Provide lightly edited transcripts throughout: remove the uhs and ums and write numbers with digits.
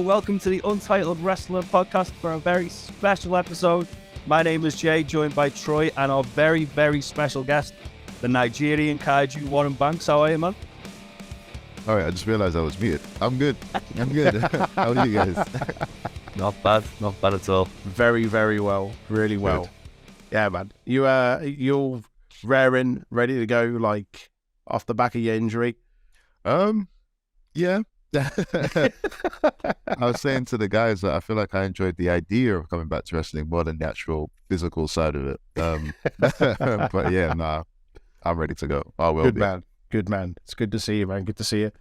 welcome to the Untitled Wrestler podcast for a very special episode. My name is Jay, joined by Troy and our very, very special guest, the Nigerian Kaiju Warren Banks. How are you, man? All right, I just realized I was muted. I'm good. How are you guys? Not bad at all. Very, very well. Really well. Good. Yeah, man. You're raring, ready to go, like off the back of your injury. Yeah. I was saying to the guys that I feel like I enjoyed the idea of coming back to wrestling more than the actual physical side of it. But yeah, nah, I'm ready to go. I will be. Good man. It's good to see you, man. Good to see you.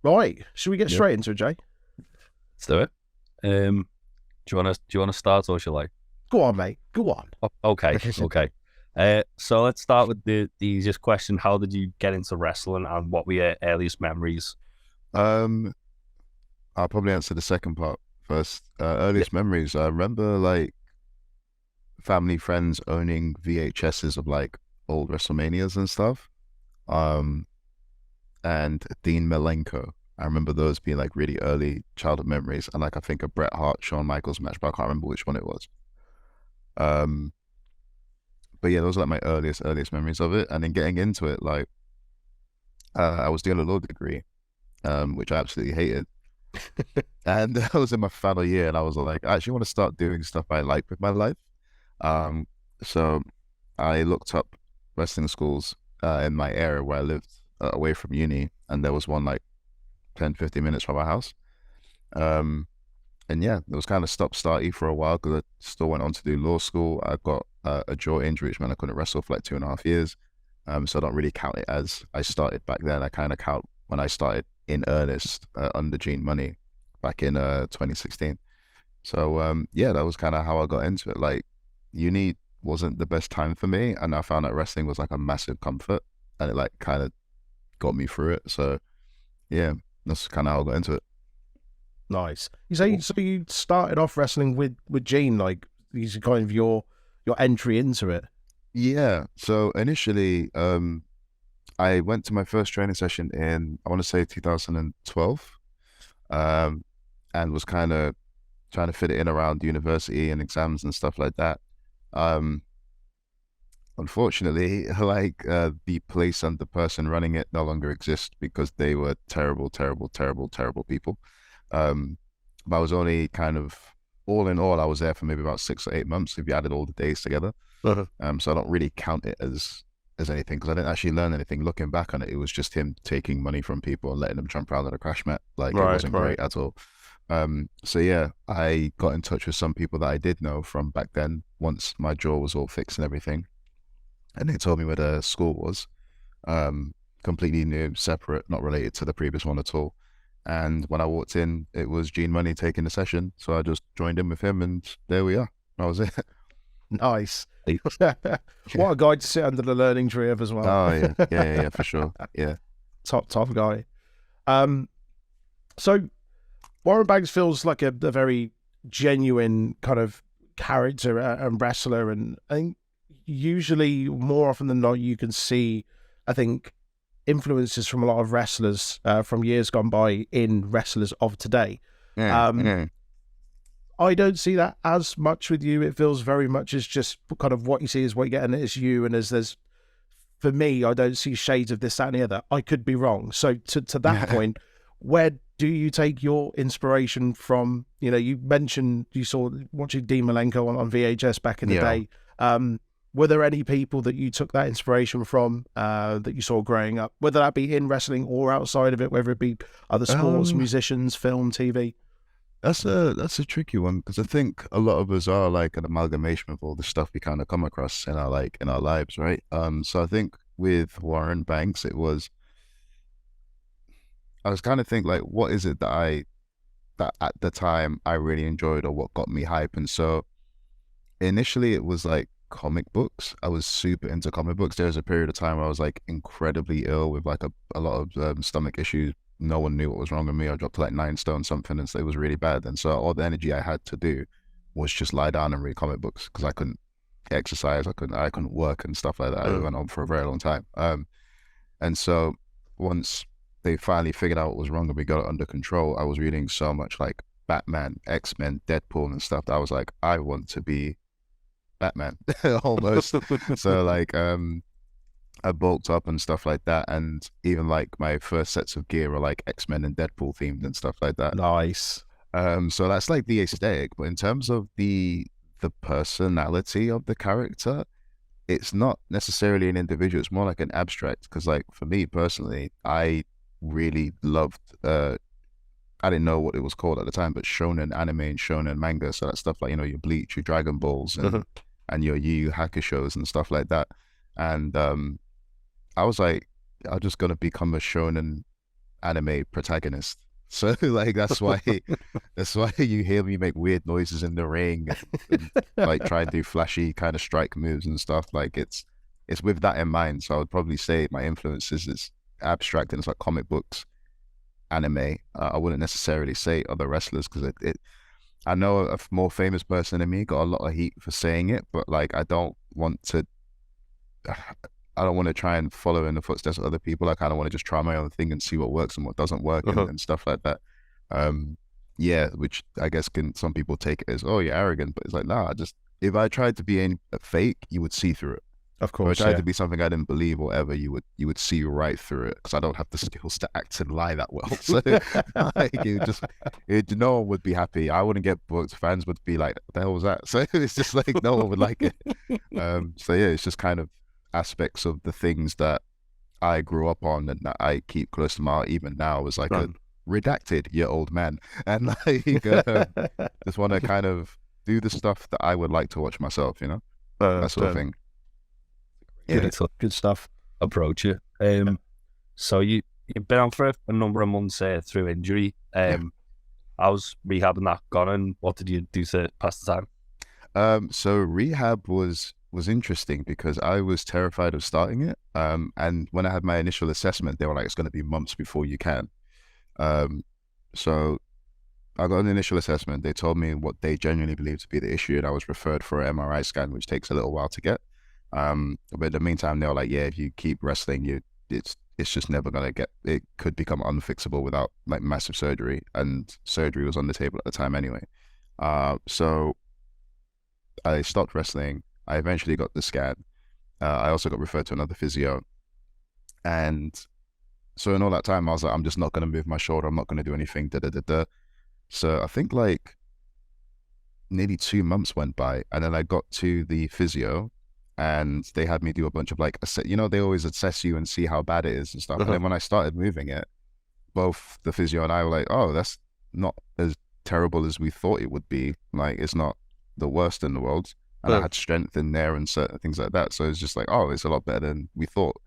Right, should we get straight into it, Jay? Let's do it. Do you wanna start, or shall I? Go on, mate. Go on. Okay. So let's start with the easiest question. How did you get into wrestling, and what were your earliest memories? I'll probably answer the second part first. Earliest memories. I remember like family friends owning VHSs of like old WrestleManias and stuff. And Dean Malenko. I remember those being like really early childhood memories, and like I think a Bret Hart, Shawn Michaels match, but I can't remember which one it was. But yeah, those are like my earliest memories of it. And then getting into it, like I was doing a law degree, which I absolutely hated. And I was in my final year, and I was like, I actually want to start doing stuff I like with my life. So I looked up wrestling schools in my area where I lived, away from uni, and there was one like 10-15 minutes from my house. And yeah, it was kind of stop-starty for a while because I still went on to do law school. I got a jaw injury, which meant I couldn't wrestle for like 2.5 years. So I don't really count it as I started back then. I kind of count when I started in earnest under Gene Money back in 2016. So yeah, that was kind of how I got into it. Like uni wasn't the best time for me, and I found that wrestling was like a massive comfort, and it like kind of got me through it. So yeah, that's kind of how I got into it. Nice. So you started off wrestling with Gene, like these kind of your entry into it. Yeah. So initially, I went to my first training session in, I want to say 2012, and was kind of trying to fit it in around university and exams and stuff like that. Unfortunately, like the place and the person running it no longer exist because they were terrible people. But I was only kind of, all in all, I was there for maybe about 6 or 8 months if you added all the days together. So I don't really count it as anything because I didn't actually learn anything. Looking back on it, it was just him taking money from people and letting them jump around on a crash mat. Like it wasn't great at all. So yeah, I got in touch with some people that I did know from back then once my jaw was all fixed and everything. And they told me where the school was, completely new, separate, not related to the previous one at all. And when I walked in, it was Gene Money taking the session. So I just joined in with him, and there we are. That was it. Nice. What a guy to sit under the learning tree of as well. Oh yeah, for sure. Yeah. Top guy. So Warren Banks feels like a very genuine kind of character and wrestler, and I think usually more often than not you can see, I think, influences from a lot of wrestlers from years gone by in wrestlers of today. I don't see that as much with you. It feels very much as just kind of what you see is what you get, and it's you. And as there's, for me, I don't see shades of this, that, and the other. I could be wrong. So to that point, where do you take your inspiration from? You know, you mentioned you saw watching Dean Malenko on VHS back in the day. Were there any people that you took that inspiration from that you saw growing up, whether that be in wrestling or outside of it, whether it be other sports, musicians, film, TV? That's a tricky one because I think a lot of us are like an amalgamation of all the stuff we kind of come across in our lives, right? So I think with Warren Banks, I was kind of think like, what is it that at the time I really enjoyed, or what got me hype? And so initially it was like comic books. I was super into comic books. There was a period of time where I was like incredibly ill with like a lot of stomach issues. No one knew what was wrong with me. I dropped to like 9 stone something, and so it was really bad. And so all the energy I had to do was just lie down and read comic books because I couldn't exercise, I couldn't work and stuff like that. It went on for a very long time. And so once they finally figured out what was wrong and we got it under control, I was reading so much like Batman, X-Men, Deadpool and stuff that I was like, I want to be Batman almost. So like I bulked up and stuff like that, and even like my first sets of gear are like X-Men and Deadpool themed and stuff like that. Nice. So that's like the aesthetic, but in terms of the personality of the character, it's not necessarily an individual, it's more like an abstract. Because like for me personally, I really loved I didn't know what it was called at the time, but shonen anime and shonen manga. So that stuff like, you know, your Bleach, your Dragon Balls, and your Yu Yu Hakusho's and stuff like that. And I was like, I'm just gonna become a shonen anime protagonist. So like that's why you hear me make weird noises in the ring and like try and do flashy kind of strike moves and stuff. Like it's with that in mind. So I would probably say my influences is abstract and it's like comic books, anime. I wouldn't necessarily say other wrestlers because I know a more famous person than me got a lot of heat for saying it, but like I don't want to try and follow in the footsteps of other people. I kind of want to just try my own thing and see what works and what doesn't work and stuff like that. Yeah, which I guess some people take it as, oh, you're arrogant, but it's like, nah, if I tried to be a fake, you would see through it. Of course, if I tried to be something I didn't believe or ever, you would see right through it because I don't have the skills to act and lie that well. So like, no one would be happy. I wouldn't get booked. Fans would be like, what the hell was that? So it's just like no one would like it. So yeah, it's just kind of aspects of the things that I grew up on and that I keep close to my heart even now as like a redacted year old man, and like just want to kind of do the stuff that I would like to watch myself, you know, that sort of thing. Yeah, good stuff. Approach it. So you've been on for a number of months through injury. How's rehabbing that gone, and what did you do to pass the time? So rehab was interesting because I was terrified of starting it. And when I had my initial assessment, they were like, it's going to be months before you can. So I got an initial assessment. They told me what they genuinely believed to be the issue, and I was referred for an MRI scan, which takes a little while to get. But in the meantime, they were like, yeah, if you keep wrestling, it's just never going to get, it could become unfixable without like massive surgery, and surgery was on the table at the time anyway. So I stopped wrestling. I eventually got the scan. I also got referred to another physio. And so in all that time, I was like, I'm just not going to move my shoulder. I'm not going to do anything. So I think like nearly 2 months went by, and then I got to the physio and they had me do a bunch of like, you know, they always assess you and see how bad it is and stuff. And then when I started moving it, both the physio and I were like, oh, that's not as terrible as we thought it would be. Like, it's not the worst in the world. And I had strength in there and certain things like that. So it's just like, oh, it's a lot better than we thought.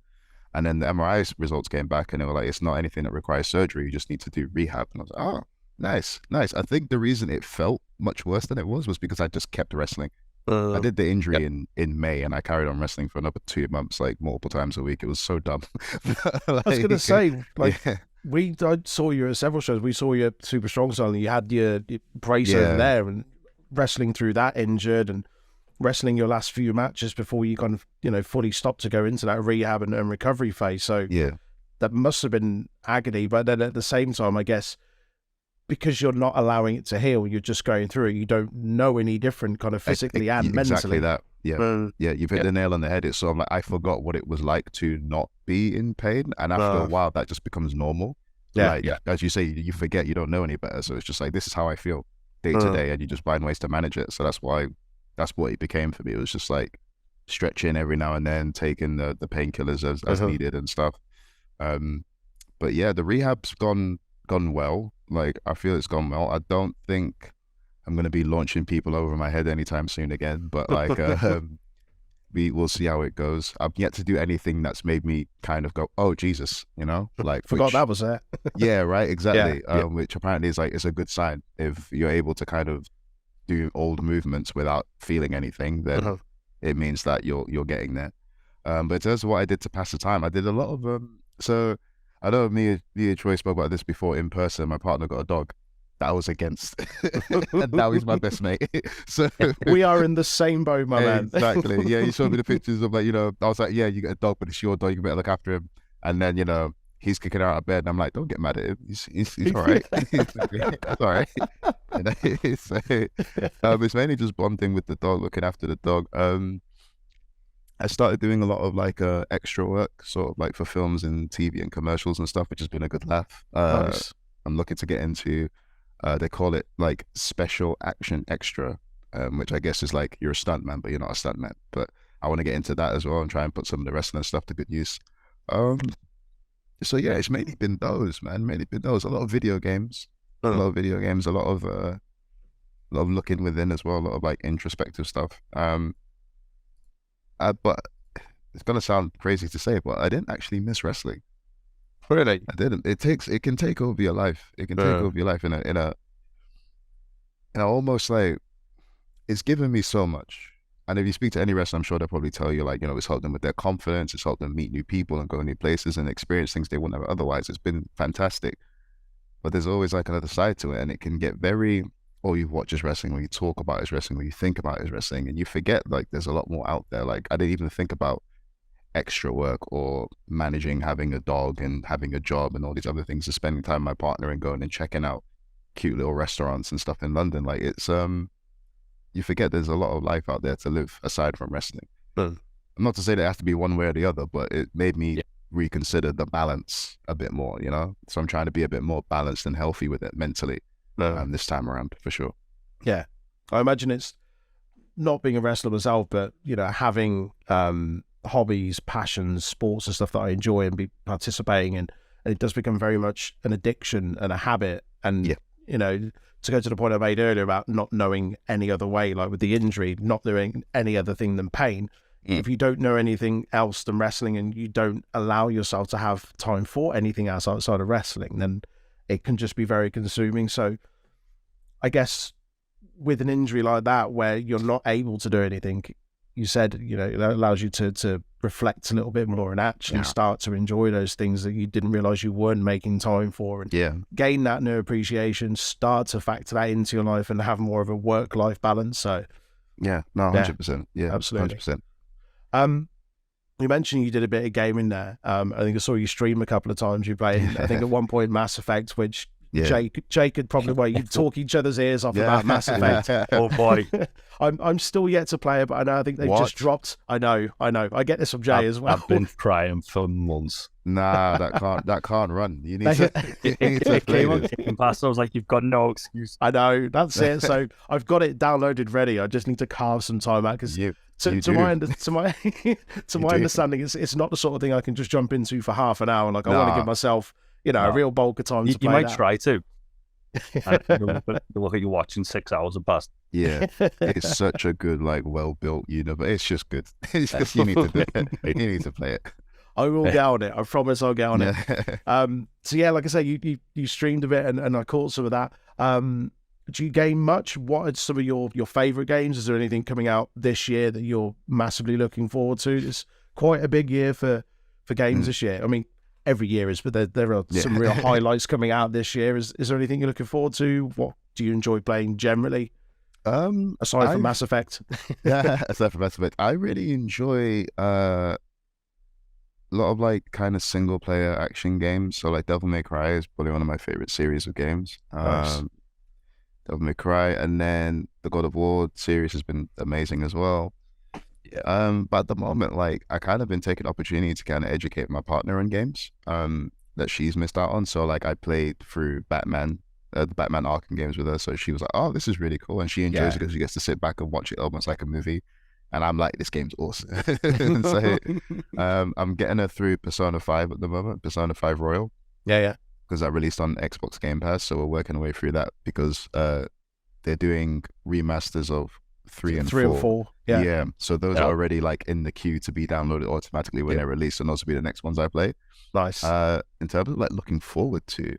And then the MRI results came back and they were like, it's not anything that requires surgery. You just need to do rehab. And I was like, oh, nice. I think the reason it felt much worse than it was because I just kept wrestling. I did the injury in May and I carried on wrestling for another 2 months, like multiple times a week. It was so dumb. Like, I was going to say, like, I saw you at several shows. We saw you at Super Strong Style and you had your brace over there and wrestling through that injured and wrestling your last few matches before you kind of, you know, fully stopped to go into that rehab and recovery phase. So that must have been agony. But then at the same time, I guess, because you're not allowing it to heal, you're just going through it. You don't know any different kind of physically and mentally. Exactly that. Yeah. You've hit the nail on the head. It's sort of like, I forgot what it was like to not be in pain. And after a while, that just becomes normal. As you say, you forget, you don't know any better. So it's just like, this is how I feel day to day. And you just find ways to manage it. So that's what it became for me. It was just like stretching every now and then, taking the painkillers as needed and stuff. But yeah, the rehab's gone well. Like, I feel it's gone well. I don't think I'm going to be launching people over my head anytime soon again, but like, we'll see how it goes. I've yet to do anything that's made me kind of go, oh, Jesus, you know, like forgot that was there. Yeah, right. Exactly. Which apparently is like, it's a good sign. If you're able to kind of do old movements without feeling anything, then it means that you're getting there. But in terms of what I did to pass the time, I did a lot of so I know me and Troy spoke about this before in person. My partner got a dog that I was against, and now he's my best mate. So we are in the same boat, my man. Exactly. Yeah, he showed me the pictures of like, you know, I was like, yeah, you get a dog, but it's your dog, you better look after him. And then, you know, he's kicking her out of bed, and I'm like, don't get mad at him. He's all right. He's all right. You know? So, it's mainly just bonding with the dog, looking after the dog. I started doing a lot of like extra work, sort of like for films and TV and commercials and stuff, which has been a good laugh. Nice. I'm looking to get into, they call it like special action extra, which I guess is like you're a stuntman, but you're not a stuntman. But I want to get into that as well and try and put some of the wrestling stuff to good use. So yeah, it's mainly been those, man. Mainly been those. A lot of video games, a lot of looking within as well, a lot of like introspective stuff. But it's gonna sound crazy to say, but I didn't actually miss wrestling. Really? I didn't. It can take over your life. It can take over your life in a almost like, it's given me so much. And if you speak to any wrestler, I'm sure they'll probably tell you, like, you know, it's helped them with their confidence, it's helped them meet new people and go new places and experience things they wouldn't have otherwise. It's been fantastic. But there's always like another side to it, and it can get very, oh, you watch his wrestling, or you talk about his wrestling, or you think about his wrestling, and you forget like there's a lot more out there. Like, I didn't even think about extra work or managing, having a dog and having a job and all these other things, and spending time with my partner and going and checking out cute little restaurants and stuff in London. Like, it's you forget there's a lot of life out there to live aside from wrestling. Not to say that it has to be one way or the other, but it made me reconsider the balance a bit more, you know? So I'm trying to be a bit more balanced and healthy with it mentally this time around, for sure. Yeah. I imagine it's not being a wrestler myself, but, you know, having hobbies, passions, sports and stuff that I enjoy and be participating in, and it does become very much an addiction and a habit. And, you know, to go to the point I made earlier about not knowing any other way, like with the injury, not doing any other thing than pain. If you don't know anything else than wrestling, and you don't allow yourself to have time for anything else outside of wrestling, then it can just be very consuming. So I guess with an injury like that, where you're not able to do anything, you said, you know, that allows you to reflect a little bit more and actually start to enjoy those things that you didn't realize you weren't making time for, and gain that new appreciation, start to factor that into your life and have more of a work-life balance. So 100%. Yeah, absolutely. 100%. You mentioned you did a bit of gaming there. I think I saw you stream a couple of times. You played, I think at one point, Mass Effect, which Jake could probably you'd talk each other's ears off about Mass Effect. Oh boy. I'm still yet to play it, but I think they've just dropped. I know. I get this from Jay as well. I've been crying for months. Nah, that can't run. You need to. It came on Game Pass. I was like, you've got no excuse. I know, that's it. So I've got it downloaded ready. I just need to carve some time out, because to my understanding, it's not the sort of thing I can just jump into for half an hour. Like, I want to give myself, you know, a real bulk of time to play. You might try to. You'll look at you watching 6 hours have passed. Yeah, it's such a good, like, well-built universe. It's just good. It's just, you need to do it. You need to play it. I will get on it. I promise I'll get on it. So yeah, like I say, you streamed a bit, and I caught some of that. Do you game much? What are some of your favorite games? Is there anything coming out this year that you're massively looking forward to? It's quite a big year for games this year. I mean, every year is, but there are some real highlights coming out this year. Is there anything you're looking forward to? What do you enjoy playing generally? Aside from Mass Effect. Aside from Mass Effect, I really enjoy a lot of like kind of single player action games. So like Devil May Cry is probably one of my favorite series of games. Nice. Devil May Cry, and then the God of War series has been amazing as well. But at the moment, like, I kind of been taking opportunity to kind of educate my partner on games that she's missed out on. So like, I played through Batman, the Batman Arkham games with her. So she was like, oh, this is really cool. And she enjoys it because she gets to sit back and watch it almost like a movie. And I'm like, this game's awesome. So I'm getting her through Persona 5 at the moment, Persona 5 Royal. Because that released on Xbox Game Pass. So we're working our way through that, because they're doing remasters of 3 and 4. So those are already like in the queue to be downloaded automatically when they're released, and those will be the next ones I play. Nice. In terms of like looking forward to,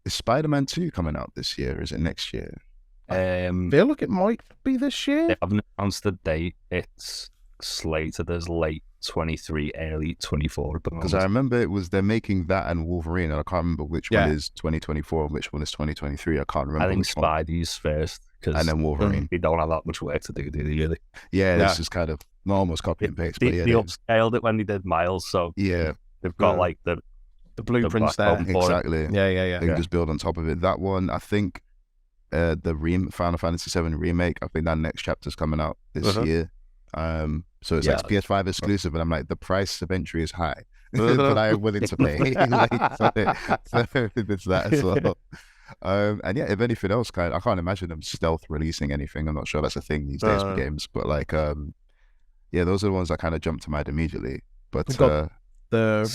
is Spider-Man 2 coming out this year? Is it next year? I feel like it might be this year. They haven't announced the date. It's slated as late 23, early 24. Because I remember they're making that and Wolverine, and I can't remember which one is 2024 and which one is 2023. I can't remember. I think Spidey's first, and then Wolverine. They don't have that much work to do they really? This is kind of almost copy and paste. They upscaled it when they did Miles, so they've got like the The blueprint's there. backbone for it. Exactly. Yeah. They can just build on top of it. That one, I think, Final Fantasy VII remake. I think that next chapter's coming out this year. So it's like PS5 exclusive, and I'm like, the price of entry is high, but I am willing to pay. so it's that as well. And yeah, if anything else, I can't imagine them stealth releasing anything. I'm not sure that's a thing these days for games, but like, yeah, those are the ones that kind of jump to mind immediately. But the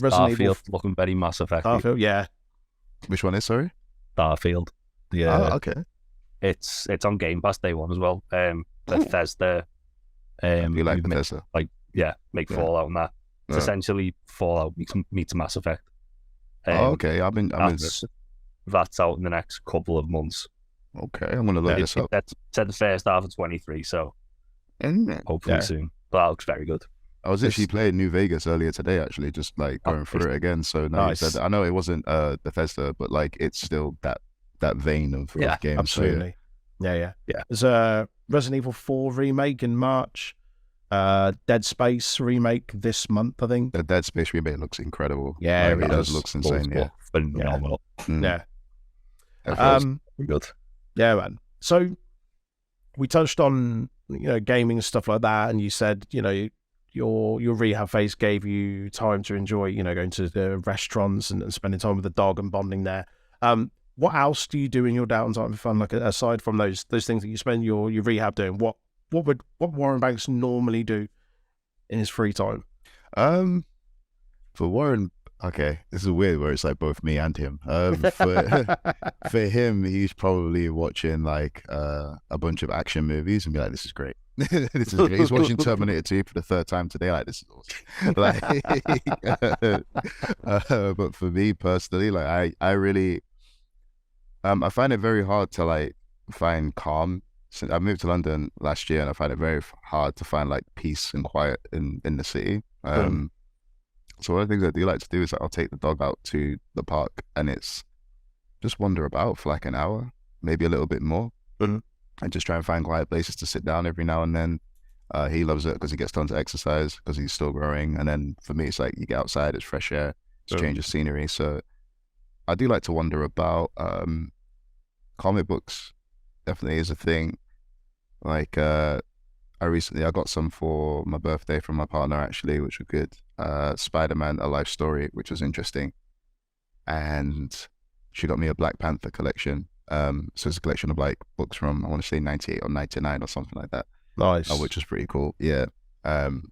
Resident Evil looking very Mass Effect. Starfield, yeah. Which one is, sorry? Starfield. Yeah. Oh, okay. It's on Game Pass day one as well. Bethesda. You like Bethesda? Make Fallout and that. It's essentially Fallout meets Mass Effect. Okay. That's out in the next couple of months. Okay, I'm gonna look this up. That's said the first half of 23, so hopefully soon. But that looks very good. I was actually playing New Vegas earlier today, actually, just like going through it again. So nice. I know it wasn't Bethesda, but like it's still that vein of games. Absolutely. So, yeah. There's a Resident Evil 4 remake in March. Dead Space remake this month, I think. The Dead Space remake looks incredible. Yeah, it does. Looks insane. Yeah, phenomenal. Yeah. Good. Yeah, man. So we touched on gaming and stuff like that, and you said your rehab phase gave you time to enjoy going to the restaurants and spending time with the dog and bonding there. What else do you do in your downtime for fun? Like aside from those things that you spend your rehab doing, what would Warren Banks normally do in his free time? For Warren, okay, this is weird where it's like both me and him. For him, he's probably watching like a bunch of action movies and be like, "This is great." This is great. He's watching Terminator 2 for the third time today. Like, this is awesome. But for me personally, like I really, I find it very hard to like find calm. Since I moved to London last year, and I find it very hard to find like peace and quiet in the city. So one of the things I do like to do is I'll take the dog out to the park, and it's just wander about for like an hour, maybe a little bit more, and just try and find quiet places to sit down every now and then. He loves it because he gets tons of exercise because he's still growing. And then for me, it's like you get outside, it's fresh air, it's change of scenery. So I do like to wander about. Comic books definitely is a thing. Like I got some for my birthday from my partner actually, which were good. Spider-Man: A Life Story, which was interesting, and she got me a Black Panther collection. So it's a collection of like books from, I want to say 98 or 99 or something like that. Nice. Which was pretty cool. Yeah. And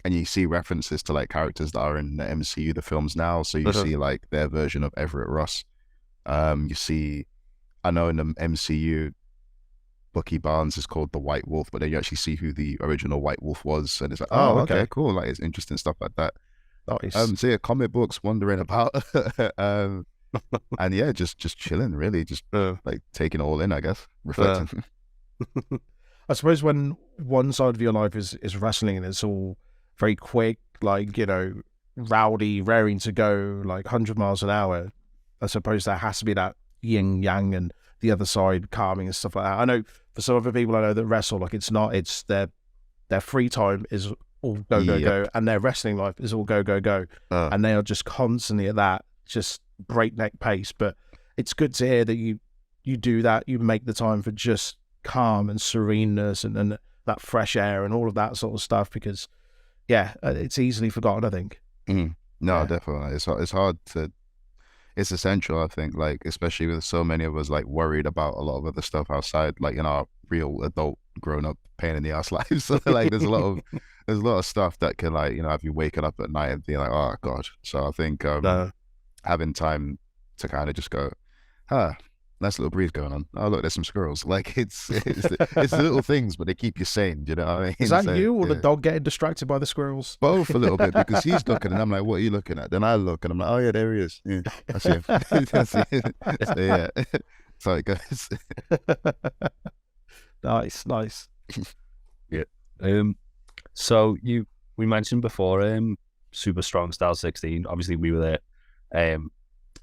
you see references to like characters that are in the MCU, the films now. So you see like their version of Everett Ross. You see, I know in the MCU, Bucky Barnes is called the White Wolf, but then you actually see who the original White Wolf was, and it's like, oh, okay, cool. Like, it's interesting stuff like that. Nice. So yeah, comic books, wandering about, and yeah, just chilling, really, just like taking it all in, I guess, reflecting. I suppose when one side of your life is wrestling and it's all very quick, like rowdy, raring to go, like 100 miles an hour, I suppose there has to be that yin yang and the other side calming and stuff like that. I know for some other people I know that wrestle, like it's their free time is all go, and their wrestling life is all go, and they are just constantly at that just breakneck pace. But it's good to hear that you do that, you make the time for just calm and sereneness and that fresh air and all of that sort of stuff, because it's easily forgotten, I think. No, definitely, it's hard to. It's essential, I think, like, especially with so many of us, like, worried about a lot of other stuff outside, like, in our real adult grown-up pain in the ass lives. So, like, there's a lot of stuff that can, like, have you waking up at night and being like, oh, God. So I think having time to kind of just go, nice little breeze going on. Oh, look, there's some squirrels. Like, it's the little things, but they keep you sane. Do you know what I mean? Is that you or the dog getting distracted by the squirrels? Both a little bit, because he's looking and I'm like, what are you looking at? Then I look and I'm like, oh yeah, there he is. Yeah, I see him. So yeah, that's how it goes. Nice. Yeah. So we mentioned before, Super Strong Style 16. Obviously, we were there,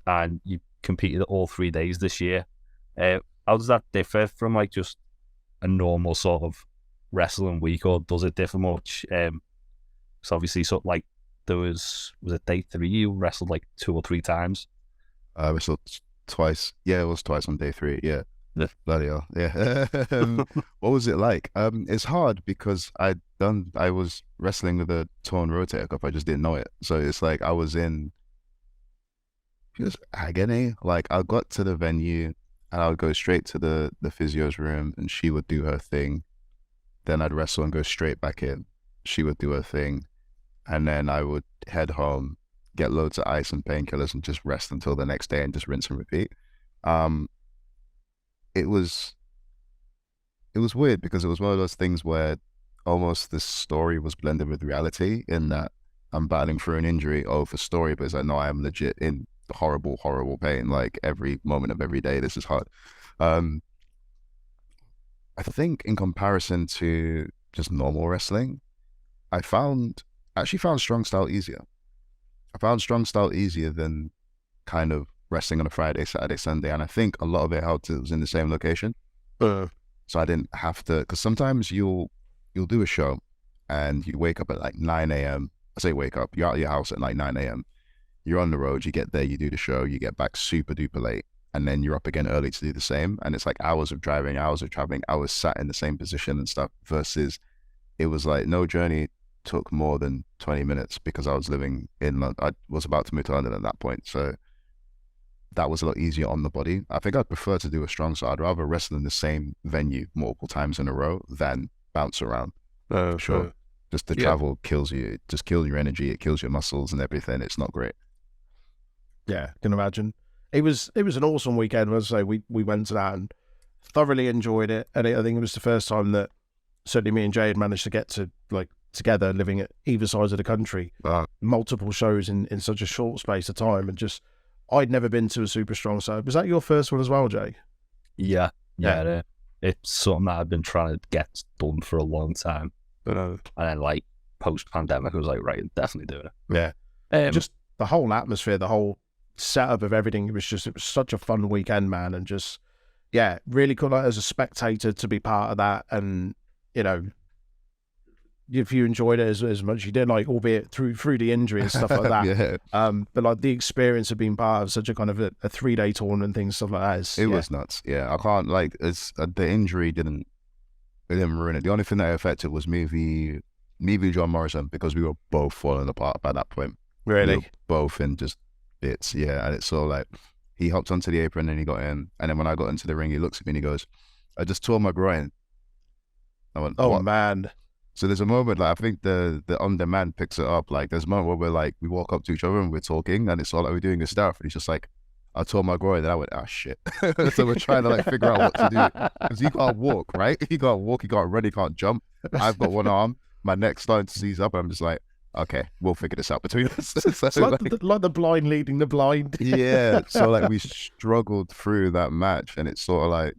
and you competed all 3 days this year. How does that differ from like just a normal sort of wrestling week, or does it differ much? So obviously, sort of like there was it day 3? You wrestled like 2 or 3 times. I wrestled twice. Yeah, it was twice on day 3. Yeah. Yeah. Bloody hell. Yeah. What was it like? It's hard because I was wrestling with a torn rotator cuff. I just didn't know it. So it's like I was in just agony. Like I got to the venue and I would go straight to the physio's room and she would do her thing. Then I'd wrestle and go straight back in. She would do her thing. And then I would head home, get loads of ice and painkillers and just rest until the next day and just rinse and repeat. It was weird because it was one of those things where almost the story was blended with reality in that I'm battling through an injury. Oh, for story, but it's like, no, I am legit in horrible, horrible pain. Like every moment of every day, this is hard. I think in comparison to just normal wrestling, I actually found strong style easier. I found strong style easier than kind of wrestling on a Friday, Saturday, Sunday. And I think a lot of it helped it was in the same location. So I didn't have to, because sometimes you'll do a show and you wake up at like 9 a.m. I say wake up, you're out of your house at like 9 a.m. You're on the road, you get there, you do the show, you get back super duper late. And then you're up again early to do the same. And it's like hours of driving, hours of traveling, hours sat in the same position and stuff versus it was like no journey took more than 20 minutes because I was living in London. I was about to move to London at that point. So that was a lot easier on the body. I think I'd prefer to do a strong side. I'd rather wrestle in the same venue multiple times in a row than bounce around. Sure. Just the travel kills you. It just kills your energy. It kills your muscles and everything. It's not great. Yeah, can imagine. It was an awesome weekend. As I say, we went to that and thoroughly enjoyed it. And I think it was the first time that certainly me and Jay had managed to get to like together, living at either sides of the country, multiple shows in such a short space of time. And just, I'd never been to a super strong side. Was that your first one as well, Jay? Yeah. It's something that I've been trying to get done for a long time. And then like post-pandemic, I was like, right, definitely doing it. Yeah. Just the whole atmosphere, the whole setup of everything, it was such a fun weekend, man. And just, yeah, really cool as a spectator to be part of that. And, you know, if you enjoyed it as much as you did, like, albeit through the injury and stuff like that. But like the experience of being part of such a kind of a 3-day tournament and things, stuff like that. It was nuts. Yeah, I can't, like, it's the injury didn't ruin it. The only thing that affected was me v John Morrison, because we were both falling apart by that point. Really? We were both in just bits. Yeah, and it's so like he hopped onto the apron and he got in, and then when I got into the ring, he looks at me and he goes, "I just tore my groin." I went, "Oh, what?" man. So there's a moment, like, I think the on demand picks it up. Like, there's a moment where we're like, we walk up to each other and we're talking, and it's all like we're doing this stuff, and he's just like, "I tore my groin," and I went, "Ah, shit." So we're trying to like figure out what to do, because he can't walk, right? He can't walk, he can't run, he can't jump. I've got one arm, my neck's starting to seize up, and I'm just like, okay, we'll figure this out between us. So, it's like the blind leading the blind. Yeah. So like we struggled through that match, and it's sort of like,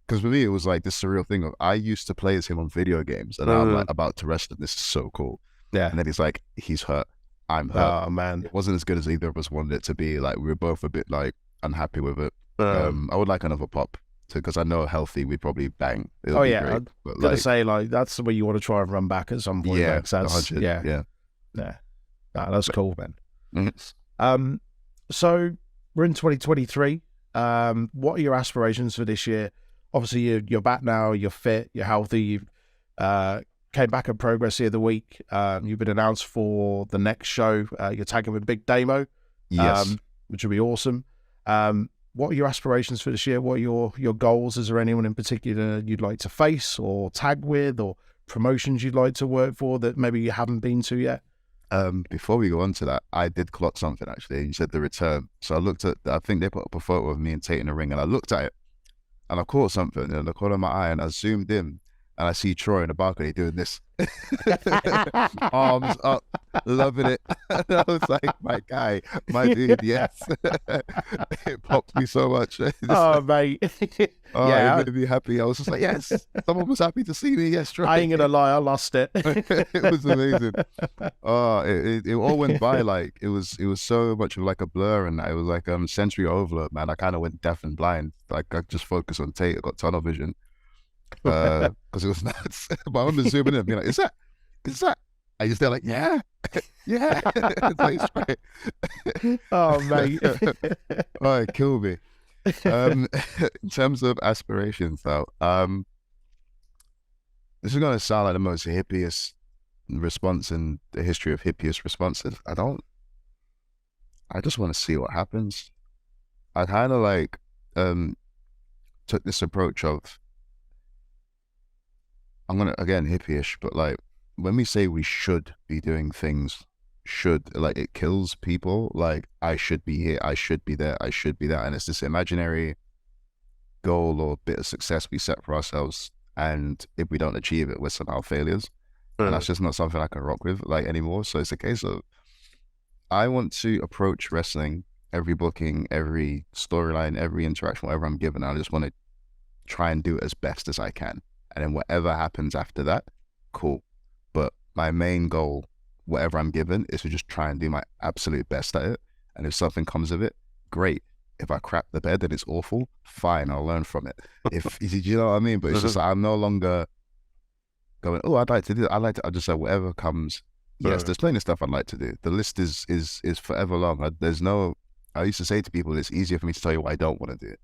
because for me it was like this surreal thing of, I used to play as him on video games, and I'm like about to wrestle. This is so cool. Yeah. And then he's like, he's hurt, I'm hurt. Oh, man. It wasn't as good as either of us wanted it to be. Like, we were both a bit like unhappy with it. I would like another pop, because I know healthy we'd probably bang. It'll be great. I'd gotta say, like, that's the way you want to try and run back at some point. Yeah, like, that's, yeah. That's cool, man. Mm-hmm. So we're in 2023. What are your aspirations for this year? Obviously, you're back now. You're fit. You're healthy. You've came back at Progress the other week. You've been announced for the next show. You're tagging with Big Damo, Yes. which will be awesome. What are your aspirations for this year? What are your goals? Is there anyone in particular you'd like to face or tag with, or promotions you'd like to work for that maybe you haven't been to yet? Before we go on to that, I did clock something, actually. You said the return. So I looked at, I think they put up a photo of me and Tate in the ring, and I looked at it, and I caught something in the corner of my eye, and I zoomed in, and I see Troy in the balcony doing this. Arms up, loving it. And I was like, my guy, my dude, yes. It popped me so much. Oh, mate. Yeah, it made me happy. I was just like, yes, someone was happy to see me. Yes, Troy. I ain't gonna lie, I lost it. It was amazing. Oh, it all went by like it was so much of like a blur, and it was like sensory overload, man. I kind of went deaf and blind. Like, I just focused on Tate. I got tunnel vision. Because it was nuts. But I remember zooming in and being like, is that? I just, they're like, yeah. Yeah, it's great. Oh, mate. Oh, it killed me. In terms of aspirations, though, this is gonna sound like the most hippiest response in the history of hippiest responses. I just want to see what happens. I kind of like took this approach of, I'm gonna, again, hippie-ish, but like when we say we should be doing things, should, like, it kills people. Like, I should be here, I should be there, I should be that, and it's this imaginary goal or bit of success we set for ourselves, and if we don't achieve it, we're somehow failures. And that's just not something I can rock with like anymore. So it's a case of, I want to approach wrestling, every booking, every storyline, every interaction, whatever I'm given, I just want to try and do it as best as I can. And then whatever happens after that, cool. But my main goal, whatever I'm given, is to just try and do my absolute best at it. And if something comes of it, great. If I crap the bed and it's awful, fine, I'll learn from it. If you know what I mean? But it's just like, I'm no longer going, oh, I'd like to do that. I just say whatever comes. Yes, there's plenty of stuff I'd like to do. The list is forever long. I used to say to people, it's easier for me to tell you what I don't want to do.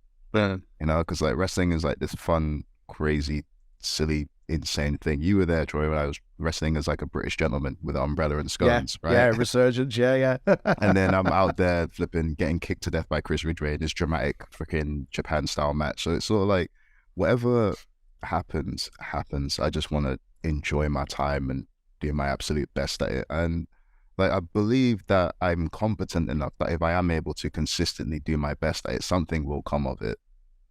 You know, because like wrestling is like this fun, crazy, silly, insane thing. You were there, Troy, when I was wrestling as like a British gentleman with an umbrella and scones, right? Yeah, resurgence, yeah. And then I'm out there flipping, getting kicked to death by Chris Ridgway in this dramatic freaking Japan style match. So it's sort of like, whatever happens. I just want to enjoy my time and do my absolute best at it. And like, I believe that I'm competent enough that if I am able to consistently do my best at it, something will come of it,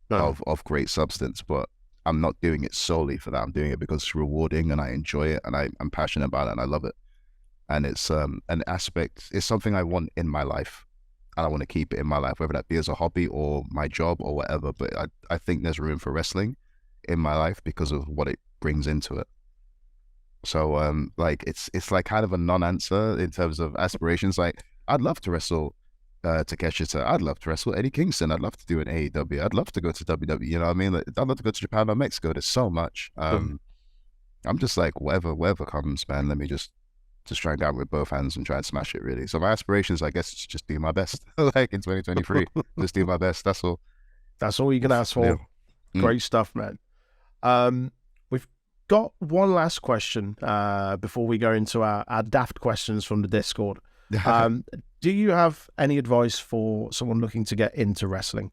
of great substance. But I'm not doing it solely for that. I'm doing it because it's rewarding and I enjoy it and I'm passionate about it and I love it. And it's an aspect, it's something I want in my life and I want to keep it in my life, whether that be as a hobby or my job or whatever. But I think there's room for wrestling in my life because of what it brings into it. So like it's like kind of a non-answer in terms of aspirations. Like, I'd love to wrestle Takeshita. I'd love to wrestle Eddie Kingston. I'd love to do an AEW. I'd love to go to WWE. You know what I mean? Like, I'd love to go to Japan or Mexico. There's so much. I'm just like, whatever comes, man. Let me just try and grab it with both hands and try and smash it, really. So my aspirations, I guess, is just do my best. Like in 2023, just do my best. That's all. That's all you can ask for. Yeah. Great stuff, man. We've got one last question before we go into our daft questions from the Discord. Do you have any advice for someone looking to get into wrestling?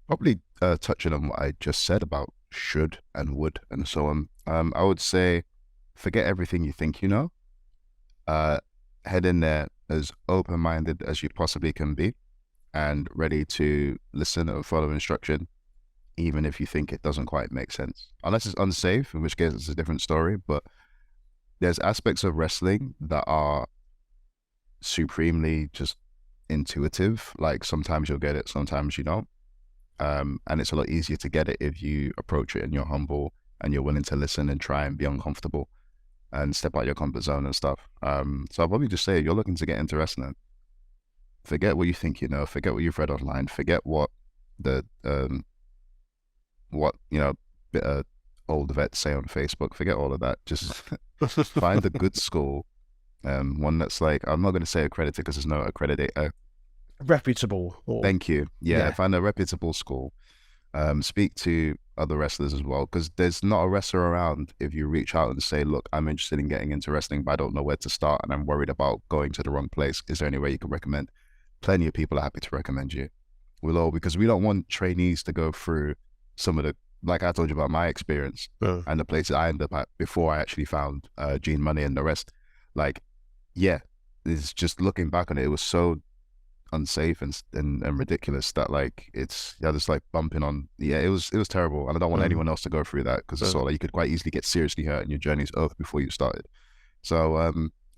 Probably touching on what I just said about should and would and so on. I would say, forget everything you think you know. Head in there as open-minded as you possibly can be and ready to listen and follow instruction, even if you think it doesn't quite make sense. Unless it's unsafe, in which case it's a different story. But there's aspects of wrestling that are supremely just intuitive. Like, sometimes you'll get it, sometimes you don't. And it's a lot easier to get it if you approach it and you're humble and you're willing to listen and try and be uncomfortable and step out your comfort zone and stuff. So I'll probably just say, if you're looking to get into wrestling, forget what you think you know, forget what you've read online, forget what the old vets say on Facebook, forget all of that. Just find a good school, one that's like, I'm not going to say accredited because there's no accredited. Reputable. Thank you. Yeah, find a reputable school. Speak to other wrestlers as well, because there's not a wrestler around if you reach out and say, look, I'm interested in getting into wrestling, but I don't know where to start and I'm worried about going to the wrong place. Is there any way you can recommend? Plenty of people are happy to recommend you. Because we don't want trainees to go through some of the, like I told you about my experience and the places I ended up at before I actually found Gene Money and the rest. Like, yeah, it's just looking back on it, it was so unsafe and ridiculous that like it's just like bumping on. It was terrible, and I don't want anyone else to go through that, because it's all like you could quite easily get seriously hurt and your journey's over before you started. So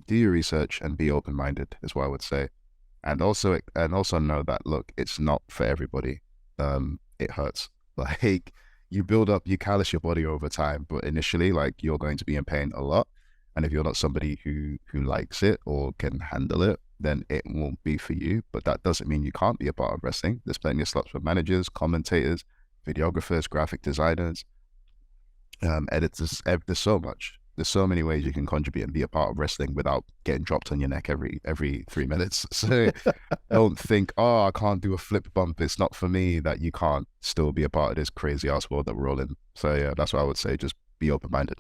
do your research and be open-minded is what I would say, and also know that, look, it's not for everybody. It hurts. Like, you build up, you callous your body over time, but initially, like, you're going to be in pain a lot, and if you're not somebody who likes it or can handle it, then it won't be for you. But that doesn't mean you can't be a part of wrestling. There's plenty of slots for managers, commentators, videographers, graphic designers, editors. There's so much. there's so many ways you can contribute and be a part of wrestling without getting dropped on your neck every 3 minutes. So don't think, oh, I can't do a flip bump, it's not for me, that you can't still be a part of this crazy ass world that we're all in. So yeah, that's what I would say. Just be open-minded.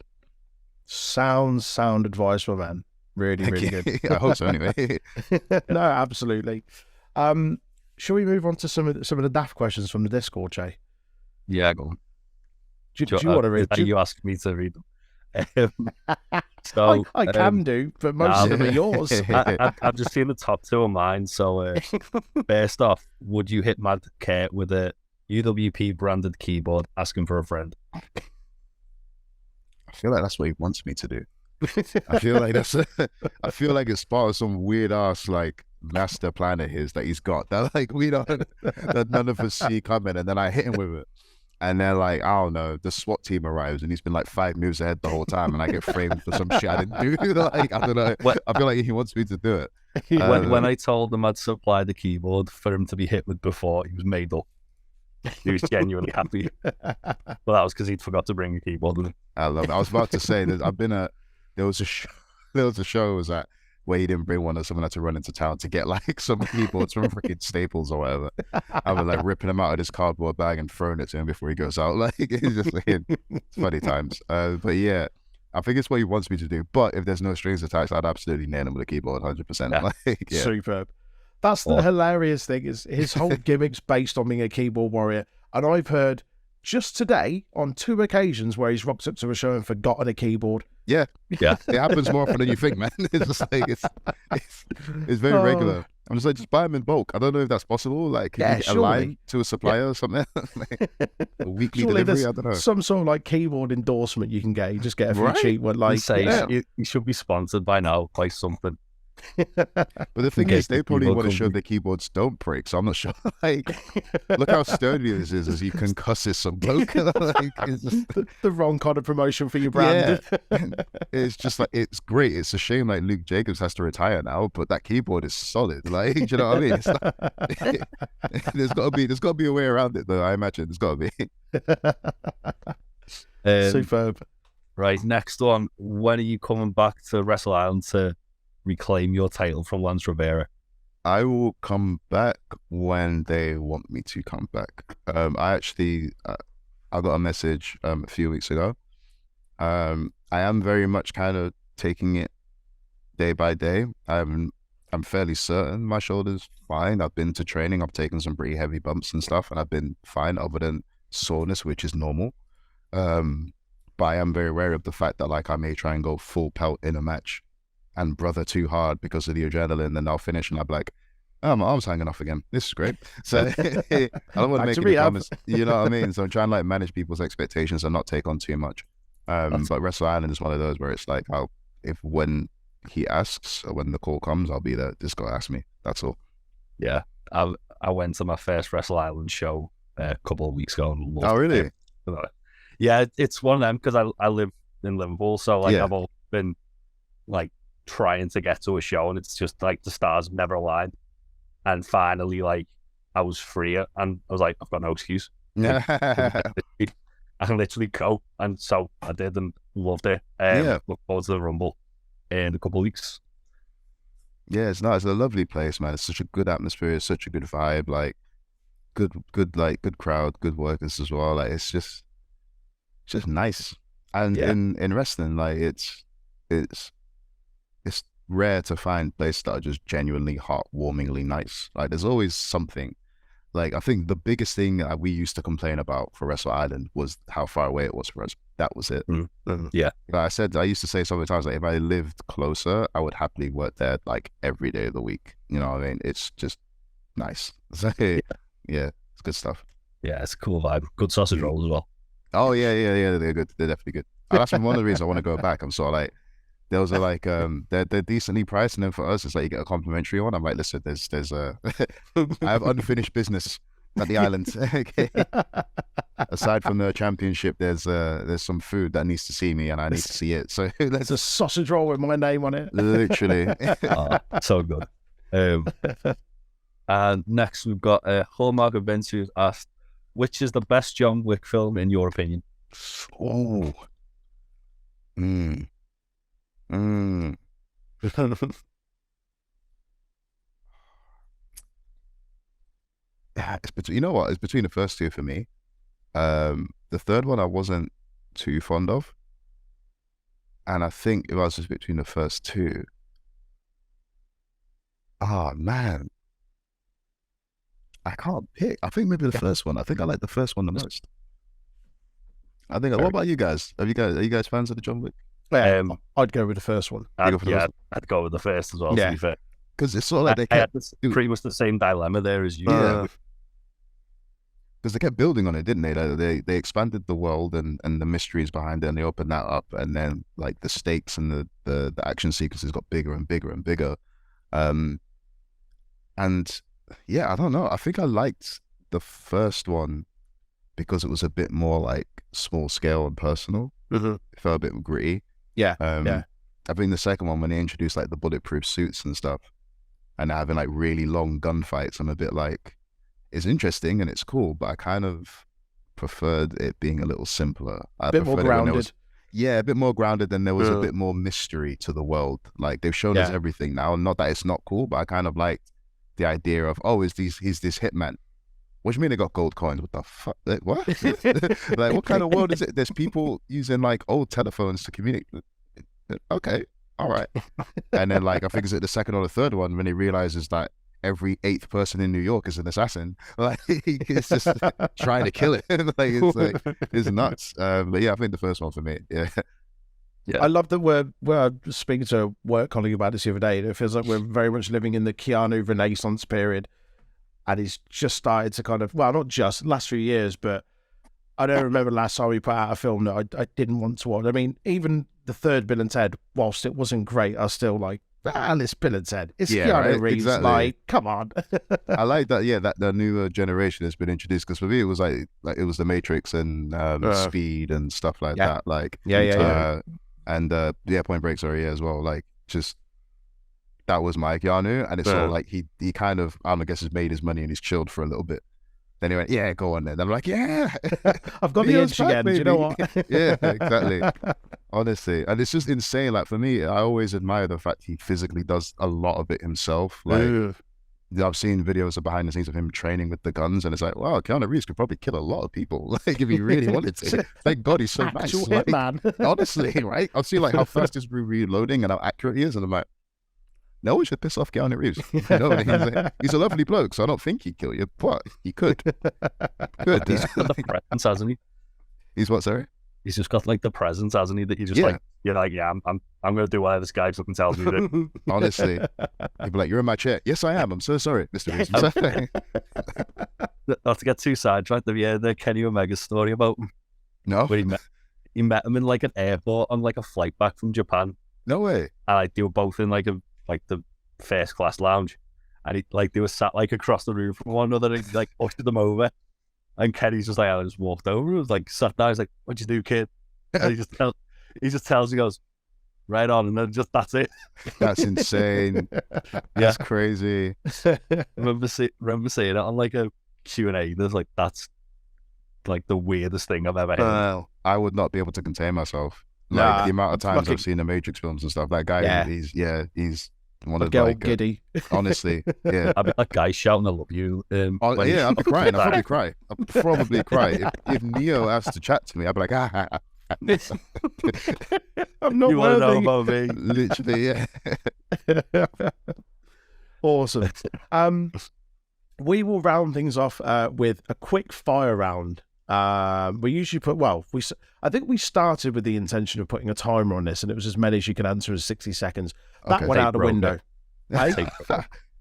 Sound advice, my man. Really, really good. I hope so anyway. No, absolutely. Shall we move on to some of the daft questions from the Discord, Jay? Yeah, go on. Do you want to read? You asked me to read them. So I can do, but most of them are yours. I've just seen the top two of mine. So first off, would you hit Mad Kurt with a UWP branded keyboard asking for a friend? I feel like that's what he wants me to do. I feel like I feel like it's part of some weird ass like master plan of his that he's got that like that none of us see coming, and then I hit him with it. And they're like, I don't know, the SWAT team arrives and he's been like 5 moves ahead the whole time, and I get framed for some shit I didn't do. Like, I don't know. I feel like he wants me to do it. When I told him I'd supply the keyboard for him to be hit with before, he was made up. He was genuinely happy. Well, that was because he'd forgot to bring a keyboard with him. I love it. I was about to say that there was a show was at where he didn't bring one, and someone had to run into town to get like some keyboards from freaking Staples or whatever. I was like ripping him out of this cardboard bag and throwing it to him before he goes out. Like, it's just like, it's funny times. But yeah, I think it's what he wants me to do. But if there's no strings attached, I'd absolutely nail him with a keyboard, 100%. Yeah. Like, yeah. Superb. That's the hilarious thing, is his whole gimmick's based on being a keyboard warrior. And I've heard just today on 2 occasions where he's rocked up to a show and forgotten a keyboard. Yeah. Yeah. It happens more often than you think, man. It's just like it's very regular. I'm just like, just buy them in bulk. I don't know if that's possible. Like, can you get a line to a supplier or something? Like, a weekly delivery. I don't know. Some sort of like keyboard endorsement you can get. You just get a few cheap one. Like, you should be sponsored by now by something. But the thing is, they probably want to show the keyboards don't break, so I'm not sure. Like, look how sturdy this is as you concuss some bloke. Like, it's just the wrong kind of promotion for your brand. Yeah. It's just like, it's great. It's a shame like Luke Jacobs has to retire now, but that keyboard is solid. Like, do you know what I mean? It's like, there's got to be a way around it, though. I imagine there's got to be. Superb. Right, next one. When are you coming back to Wrestle Island to reclaim your title from Lance Rivera? I will come back when they want me to come back. I got a message a few weeks ago. I am very much kind of taking it day by day. I'm fairly certain my shoulder's fine. I've been to training. I've taken some pretty heavy bumps and stuff, and I've been fine other than soreness, which is normal. But I am very wary of the fact that like I may try and go full pelt in a match and brother too hard because of the adrenaline, and I'll finish and I'll be like, oh, my arm's hanging off again. This is great. So I don't want to make any promise. You know what I mean? So I'm trying to like manage people's expectations and not take on too much. But Wrestle Island is one of those where it's like, when he asks or when the call comes, I'll be there. Just go ask me. That's all. Yeah. I went to my first Wrestle Island show a couple of weeks ago. And oh, really? It. Yeah, it's one of them because I live in Liverpool. So like I've all been like trying to get to a show, and it's just like the stars have never aligned. And finally, like, I was free, and I was like, I've got no excuse. I can literally go, and so I did, and loved it. Look forward to the Rumble in a couple of weeks. Yeah, it's nice. It's a lovely place, man. It's such a good atmosphere. It's such a good vibe. Like, good crowd, good workers as well. Like, it's just nice. And in wrestling, like, it's rare to find places that are just genuinely heartwarmingly nice. Like, there's always something. Like, I think the biggest thing that we used to complain about for Wrestle Island was how far away it was for us. That was it. Yeah. Like I used to say sometimes, like, if I lived closer, I would happily work there like every day of the week. You know what I mean? It's just nice. So, yeah, it's good stuff. Yeah, it's a cool vibe. Good sausage rolls as well. Oh, yeah. They're good. They're definitely good. That's one of the reasons I want to go back. I'm sort of like, those are like they're decently priced, and then for us it's like you get a complimentary one. I'm like, listen, there's I have unfinished business at the island. Okay. Aside from the championship, there's some food that needs to see me, and I need to see it. So there's a sausage roll with my name on it. Literally. So good. And next we've got Hallmark Events, who's asked, which is the best John Wick film in your opinion? Oh. Yeah, it's between, you know what? It's between the first two for me. The third one I wasn't too fond of, and I think if I was just between the first two, oh man, I can't pick. I think maybe the first one. I think I like the first one the most. I think. What about you guys? Are you guys fans of the John Wick? Yeah, I'd go with the first one. I'd go with the first as well. Yeah. To be fair, Because it's sort of like I had pretty much the same dilemma there as you. Yeah. Because they kept building on it, didn't they? Like, they expanded the world and the mysteries behind it, and they opened that up, and then like the stakes and the action sequences got bigger and bigger and bigger. And yeah, I don't know. I think I liked the first one because it was a bit more like small scale and personal. Mm-hmm. It felt a bit gritty. Yeah. I think the second one, when they introduced like the bulletproof suits and stuff, and having like really long gunfights, I'm a bit like, it's interesting and it's cool, but I kind of preferred it being a little simpler. A bit more grounded. A bit more grounded, and there was a bit more mystery to the world. Like they've shown us everything now. Not that it's not cool, but I kind of liked the idea of, oh, he's this hitman. What do you mean they got gold coins? What the fuck? Like, what? Like, what kind of world is it? There's people using like old telephones to communicate. Okay, all right. And then like I think it's at the second or the third one when he realizes that every 8th person in New York is an assassin. Like he's just trying to kill it. It's nuts. But yeah, I think the first one for me. Yeah. I love that we're speaking to a work colleague about this the other day. It feels like we're very much living in the Keanu Renaissance period. And he's just started to kind of, well, not just last few years, but I don't remember last time he put out a film that I didn't want to watch. I mean, even the third Bill and Ted, whilst it wasn't great, I was still like, it's Bill and Ted. It's Keanu Reeves. Exactly. Like, come on. I like that. Yeah, that the newer generation has been introduced, because for me it was like it was The Matrix and Speed and stuff like that. Like and Point Break, as well. Like just. That was my Keanu, and it's all like he kind of, I guess, has made his money and he's chilled for a little bit. Then he went, yeah, go on then. And I'm like, yeah, I've got the edge again. Do you know what? Yeah, exactly. Honestly, and it's just insane. Like for me, I always admire the fact he physically does a lot of it himself. Like I've seen videos of behind the scenes of him training with the guns, and it's like, wow, Keanu Reeves could probably kill a lot of people, like if he really wanted to. Thank God he's so nice. Like, man. Honestly, right? I'll see like how fast he's reloading and how accurate he is, and I'm like, no one should piss off Keanu Reeves. You know, he's a lovely bloke, so I don't think he'd kill you, but he could. He's got the presence, hasn't he? He's what, sorry? He's just got like the presence, hasn't he? That you just like, you're like, yeah, I'm going to do whatever this guy fucking tells me to do. Honestly, he'd be like, you're in my chair. Yes, I am. I'm so sorry, Mr. Reeves. Not to get too sidetracked, the Kenny Omega story about him. No, where he met him in like an airport on like a flight back from Japan. No way. And like they were both in like the first class lounge, and they were sat like across the room from one another, and he like ushered them over, and Kenny's just like, I just walked over, was like sat down, he's like, what'd you do, kid? And he just tells, he goes, right on, and then just that's it. That's insane. That's crazy. remember seeing it on like a Q&A. There's like, that's like the weirdest thing I've ever heard. I would not be able to contain myself. Like the amount of times I've seen the Matrix films and stuff, that guy, he's one of like giddy. Honestly, yeah. I'd be that guy shouting, "I love you." I'd be crying. I'd probably cry. If Neo asked to chat to me, I'd be like, I'm not you worthy. Want to know about me? Literally, yeah. Awesome. We will round things off with a quick fire round. We usually I think we started with the intention of putting a timer on this, and it was as many as you can answer in 60 seconds. That went out the window.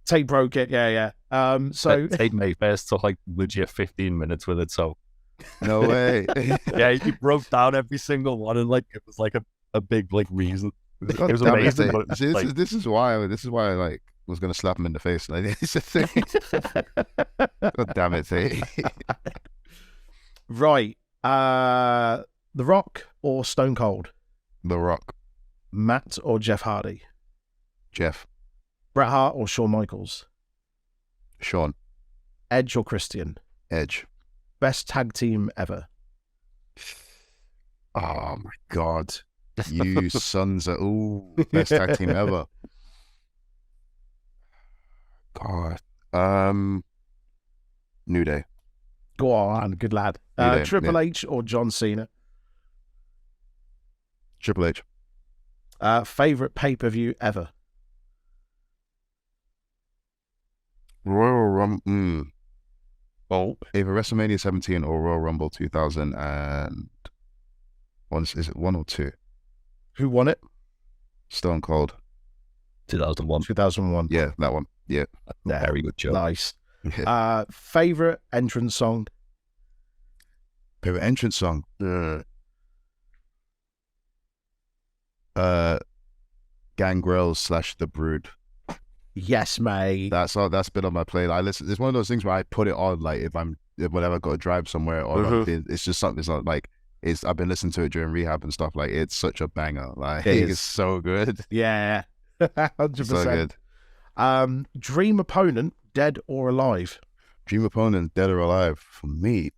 Tate broke it. Yeah. Tate Mayfair took like legit 15 minutes with it. So no way. Yeah, he broke down every single one, and like it was like a big like reason. It was amazing. But this is why I like was gonna slap him in the face. Like it's a thing. God damn it, Tate. Right. The Rock or Stone Cold? The Rock. Matt or Jeff Hardy? Jeff. Bret Hart or Shawn Michaels? Shawn. Edge or Christian? Edge. Best tag team ever? Oh my God. You sons of best tag team ever. God. New Day. Go on, good lad. New Day, Triple H or John Cena? Triple H. Favorite pay-per-view ever? Royal Rumble. Either WrestleMania 17 or Royal Rumble 2000 and is it 1 or 2? Who won it? Stone Cold. 2001. 2001. Yeah, that one. Yeah. Very good job. Nice. Yeah. Favorite entrance song? Favorite entrance song. Gangrel / The Brood. Yes, mate. That's been on my playlist. I listen. It's one of those things where I put it on like if whenever I got to drive somewhere or it's just something. It's not like I've been listening to it during rehab and stuff. Like it's such a banger. Like it's so good. Yeah, 100%. So good. Dream opponent, dead or alive? Dream opponent, dead or alive? For me,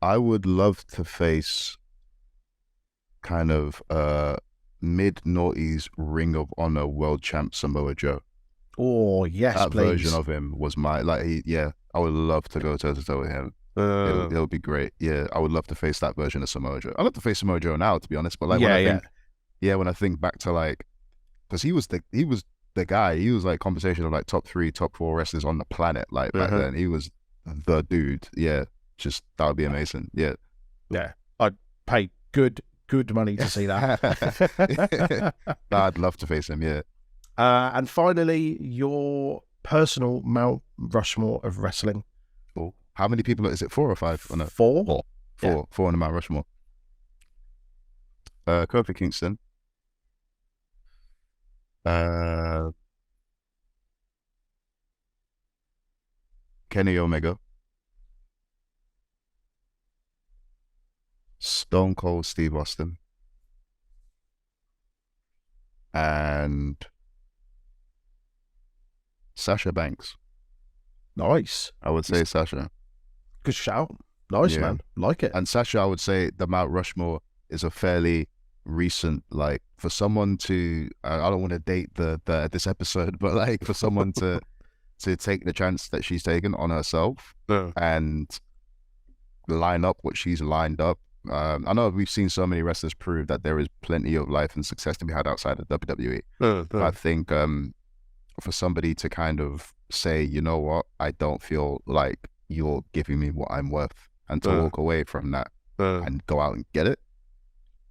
I would love to face kind of mid-noughties Ring of Honor world champ Samoa Joe. Oh, yes, that please. version of him was my I would love to go toe to toe with him. It'll be great. Yeah, I would love to face that version of Samoa Joe. I love to face Samoa Joe now, to be honest. But like when I think back to like, because he was the guy. He was like conversation of like top 3, top 4 wrestlers on the planet. Like back then, he was the dude. Yeah, just that would be amazing. Yeah, I'd pay good money to see that. I'd love to face him. Yeah. And finally, your personal Mount Rushmore of wrestling. Cool. How many people is it? 4 or 5? Or no? 4. 4 on the Mount Rushmore. Kofi Kingston. Kenny Omega. Stone Cold Steve Austin. And Sasha Banks. Nice. I would say Sasha. Good shout. Nice, man. Like it. And Sasha, I would say the Mount Rushmore is a fairly recent, like, for someone to, I don't want to date this episode, but like for someone to take the chance that she's taken on herself and line up what she's lined up. I know we've seen so many wrestlers prove that there is plenty of life and success to be had outside of WWE. I think for somebody to kind of say, you know what, I don't feel like you're giving me what I'm worth, and to walk away from that and go out and get it,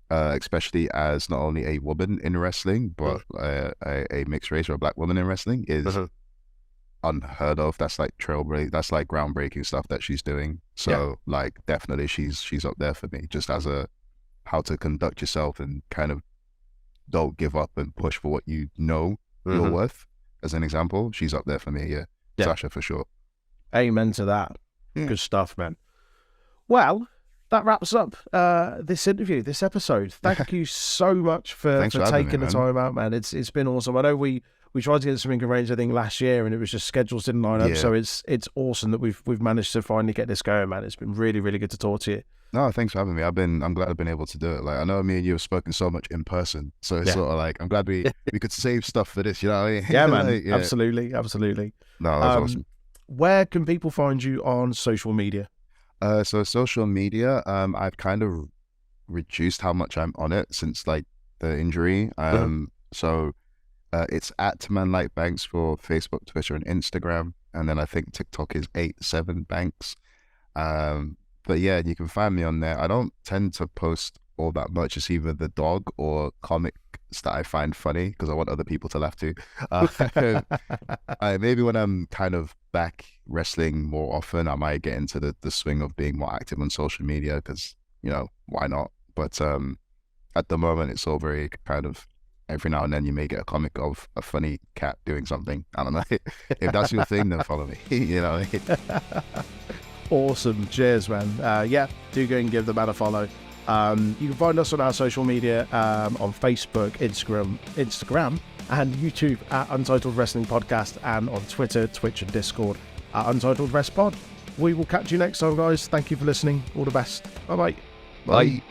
especially as not only a woman in wrestling, but a mixed race or a black woman in wrestling is unheard of. That's like that's like groundbreaking stuff that she's doing. So like definitely she's up there for me, just as a how to conduct yourself and kind of don't give up and push for what you know you're worth. As an example, she's up there for me. Sasha for sure. Amen to that. Good stuff, man. Well, that wraps up this interview, this episode. Thank you so much for taking the time out, man. It's been awesome. I know we tried to get something arranged, I think, last year, and it was just schedules didn't line up. So it's awesome that we've managed to finally get this going, man. It's been really, really good to talk to you. No, thanks for having me. I'm glad I've been able to do it. Like, I know me and you have spoken so much in person, so it's sort of like I'm glad we could save stuff for this. You know what I mean? Yeah, man. Like, absolutely. No, that's awesome. Where can people find you on social media? So social media, I've kind of reduced how much I'm on it since like the injury. So it's @manlikebanks for Facebook, Twitter, and Instagram, and then I think TikTok is 87banks. But yeah, you can find me on there. I don't tend to post all that much. It's either the dog or comics that I find funny because I want other people to laugh too. Maybe when I'm kind of back wrestling more often, I might get into the swing of being more active on social media because, you know, why not? But at the moment, it's all very kind of every now and then you may get a comic of a funny cat doing something. I don't know. If that's your thing, then follow me. You know. Awesome. Cheers, man. Do go and give the man a follow. You can find us on our social media on Facebook, Instagram, and YouTube at Untitled Wrestling Podcast, and on Twitter, Twitch, and Discord at Untitled Rest Pod. We will catch you next time, guys. Thank you for listening. All the best. Bye-bye. Bye.